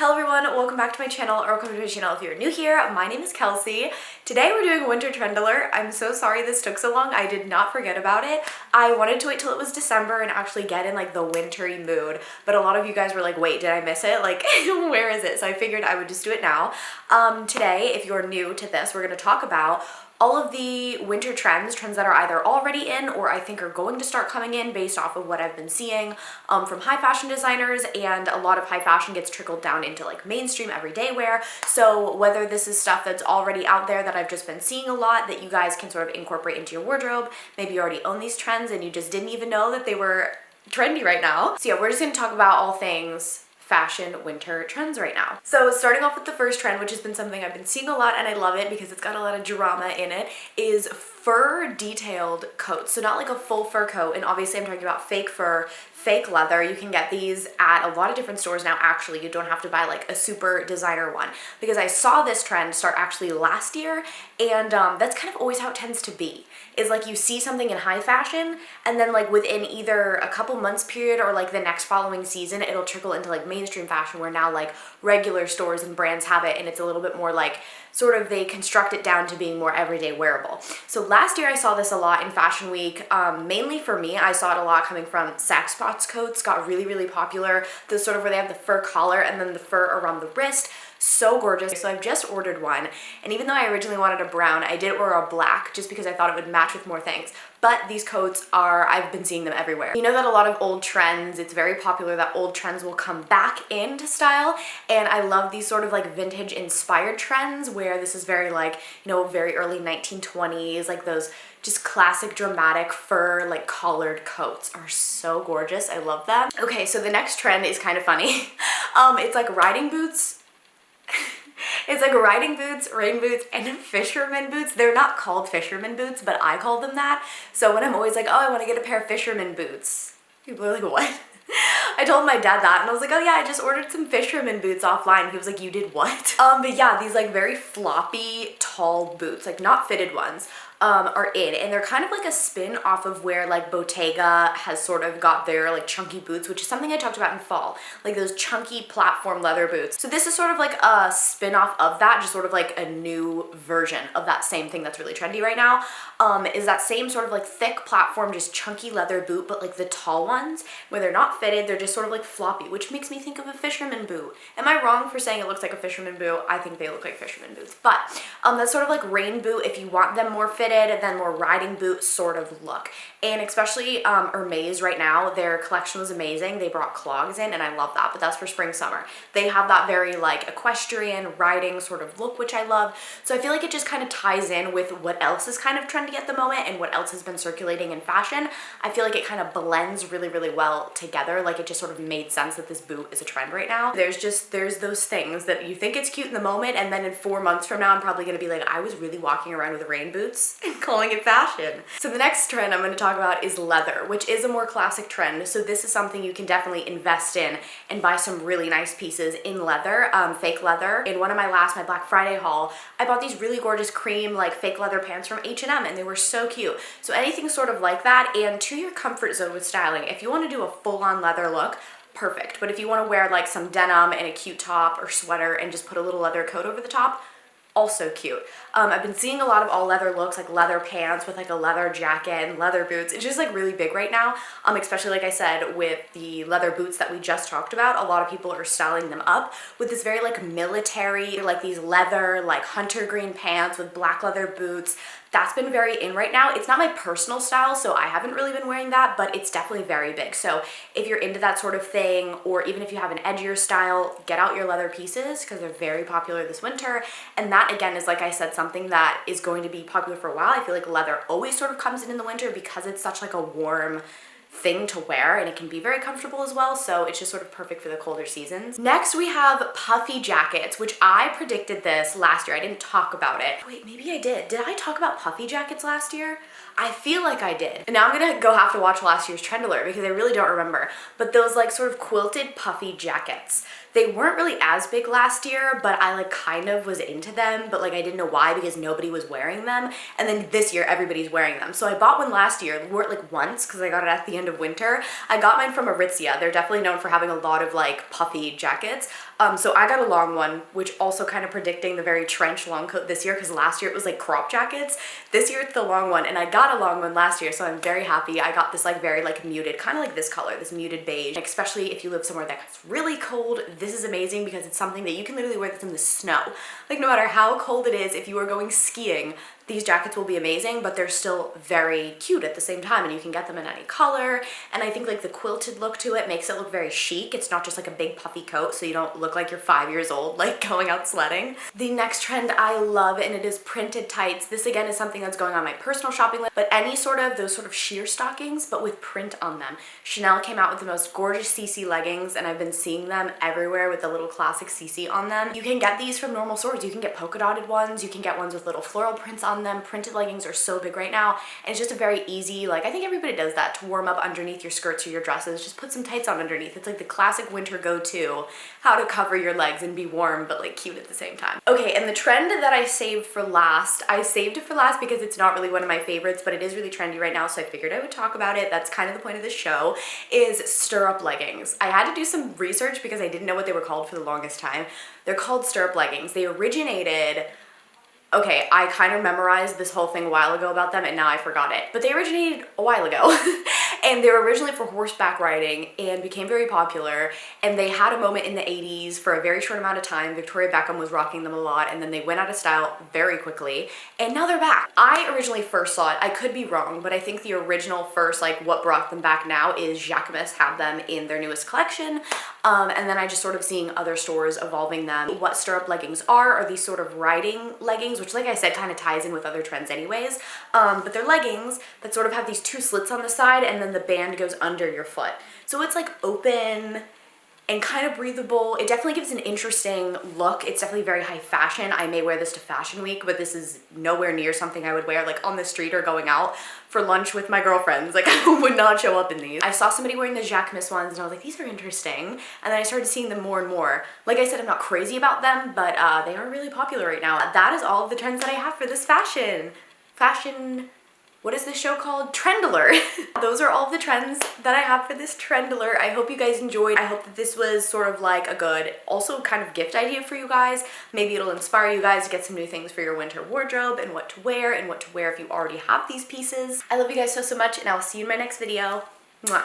Hello everyone, welcome back to my channel, or welcome to my channel if you're new here. My name is Kelsey. Today we're doing a winter trend alert. I'm so sorry this took so long. I did not forget about it. I wanted to wait till it was December and actually get in like the wintry mood, but a lot of you guys were like, wait, did I miss it? Like, where is it? So I figured I would just do it now. Today, if you're new to this, we're gonna talk about all of the winter trends that are either already in or I think are going to start coming in based off of what I've been seeing from high fashion designers, and a lot of high fashion gets trickled down into like mainstream everyday wear. So whether this is stuff that's already out there that I've just been seeing a lot that you guys can sort of incorporate into your wardrobe, maybe you already own these trends and you just didn't even know that they were trendy right now. So yeah, we're just gonna talk about all things fashion winter trends right now. So starting off with the first trend, which has been something I've been seeing a lot and I love it because it's got a lot of drama in it, is fur detailed coats. So not like a full fur coat, and obviously I'm talking about fake fur, fake leather. You can get these at a lot of different stores now. Actually, you don't have to buy like a super designer one, because I saw this trend start actually last year, and that's kind of always how it tends to be, is like you see something in high fashion and then like within either a couple months period or like the next following season, it'll trickle into like mainstream fashion where now like regular stores and brands have it, and it's a little bit more like sort of they construct it down to being more everyday wearable. So last year I saw this a lot in Fashion Week. Mainly for me, I saw it a lot coming from sack spots coats. Got really popular. This sort of where they have the fur collar and then the fur around the wrist. So gorgeous. So I've just ordered one, and even though I originally wanted a brown, I did order a black just because I thought it would match with more things. But these coats are, I've been seeing them everywhere. You know that a lot of old trends, it's very popular that old trends will come back into style, and I love these sort of like vintage inspired trends where this is very like, you know, very early 1920s, like those just classic dramatic fur like collared coats are so gorgeous. I love them. Okay, so the next trend is kind of funny. It's like riding boots. It's like riding boots, rain boots, and fisherman boots. They're not called fisherman boots, but I call them that. So when I'm always like, oh, I want to get a pair of fisherman boots, people are like, what? I told my dad that, and I was like, oh yeah, I just ordered some fisherman boots offline. He was like, you did what? But yeah, these like very floppy, tall boots, like not fitted ones, are in, and they're kind of like a spin off of where like Bottega has sort of got their like chunky boots, which is something I talked about in fall, like those chunky platform leather boots. So this is sort of like a spin off of that, just sort of like a new version of that same thing that's really trendy right now. Is that same sort of like thick platform, just chunky leather boot, but like the tall ones where they're not fitted, they're just sort of like floppy, which makes me think of a fisherman boot. Am I wrong for saying it looks like a fisherman boot? I think they look like fisherman boots, but that's sort of like rain boot if you want them more fitted, and then more riding boot sort of look. And especially Hermes right now, their collection was amazing. They brought clogs in, and I love that, but that's for spring summer. They have that very like equestrian riding sort of look, which I love. So I feel like it just kind of ties in with what else is kind of trendy at the moment and what else has been circulating in fashion. I feel like it kind of blends really well together. Like it just sort of made sense that this boot is a trend right now. There's those things that you think it's cute in the moment, and then in 4 months from now, I'm probably gonna be like, I was really walking around with rain boots and calling it fashion. So the next trend I'm gonna talk about is leather, which is a more classic trend. So this is something you can definitely invest in and buy some really nice pieces in leather, fake leather. In one of my Black Friday haul, I bought these really gorgeous cream like fake leather pants from H&M, and they were so cute. So anything sort of like that, and to your comfort zone with styling. If you want to do a full-on leather look, perfect. But if you want to wear like some denim and a cute top or sweater and just put a little leather coat over the top, also cute. I've been seeing a lot of all leather looks, like leather pants with like a leather jacket and leather boots. It's just like really big right now, especially like I said with the leather boots that we just talked about. A lot of people are styling them up with this very like military, like these leather like hunter green pants with black leather boots. That's been very in right now. It's not my personal style, so I haven't really been wearing that, but it's definitely very big. So if you're into that sort of thing, or even if you have an edgier style, get out your leather pieces because they're very popular this winter. And that again is, like I said, something that is going to be popular for a while. I feel like leather always sort of comes in the winter because it's such like a warm thing to wear, and it can be very comfortable as well, so it's just sort of perfect for the colder seasons. Next we have puffy jackets, which I predicted this last year. I didn't talk about it. Wait, maybe I did. Did I talk about puffy jackets last year? I feel like I did. And now I'm gonna go have to watch last year's trend alert because I really don't remember. But those like sort of quilted puffy jackets. They weren't really as big last year, but I like kind of was into them, but like I didn't know why because nobody was wearing them. And then this year everybody's wearing them. So I bought one last year, wore it like once because I got it at the end of winter. I got mine from Aritzia. They're definitely known for having a lot of like puffy jackets. So I got a long one, which also kind of predicting the very trench long coat this year because last year it was like crop jackets. This year it's the long one, and I got a long one last year, so I'm very happy. I got this like very like muted, kind of like this color, this muted beige. Especially if you live somewhere that's really cold, this is amazing because it's something that you can literally wear this in the snow. Like no matter how cold it is, if you are going skiing, these jackets will be amazing, but they're still very cute at the same time, and you can get them in any color. And I think like the quilted look to it makes it look very chic. It's not just like a big puffy coat, so you don't look like you're 5 years old like going out sledding. The next trend I love, and it is printed tights. This again is something that's going on my personal shopping list, but any sort of those sort of sheer stockings but with print on them. Chanel came out with the most gorgeous CC leggings, and I've been seeing them everywhere with the little classic CC on them. You can get these from normal stores. You can get polka dotted ones, you can get ones with little floral prints on them. Printed leggings are so big right now, and it's just a very easy, like I think everybody does that to warm up underneath your skirts or your dresses. Just put some tights on underneath. It's like the classic winter go-to, how to cover your legs and be warm but like cute at the same time. Okay, and the trend that I saved for last, I saved it for last because it's not really one of my favorites, but it is really trendy right now, so I figured I would talk about it. That's kind of the point of this show, is stirrup leggings. I had to do some research because I didn't know what they were called for the longest time. They're called stirrup leggings. They originated, okay, I kind of memorized this whole thing a while ago about them and now I forgot it, but they originated a while ago and they were originally for horseback riding and became very popular, and they had a moment in the 80s for a very short amount of time. Victoria Beckham was rocking them a lot, and then they went out of style very quickly, and now they're back. I originally first saw it, I could be wrong, but I think the original first, like what brought them back now is Jacquemus have them in their newest collection, and then I just sort of seeing other stores evolving them. What stirrup leggings are these sort of riding leggings, which like I said kind of ties in with other trends anyways, but they're leggings that sort of have these two slits on the side and then the band goes under your foot. So it's like open and kind of breathable. It definitely gives an interesting look. It's definitely very high fashion. I may wear this to fashion week, but this is nowhere near something I would wear like on the street or going out for lunch with my girlfriends. Like I would not show up in these. I saw somebody wearing the Jacquemus ones and I was like, these are interesting. And then I started seeing them more and more. Like I said, I'm not crazy about them, but they are really popular right now. That is all of the trends that I have for this fashion, what is this show called? Trendler. Those are all of the trends that I have for this Trendler. I hope you guys enjoyed. I hope that this was sort of like a good, also kind of gift idea for you guys. Maybe it'll inspire you guys to get some new things for your winter wardrobe and what to wear if you already have these pieces. I love you guys so much, and I'll see you in my next video. Mwah.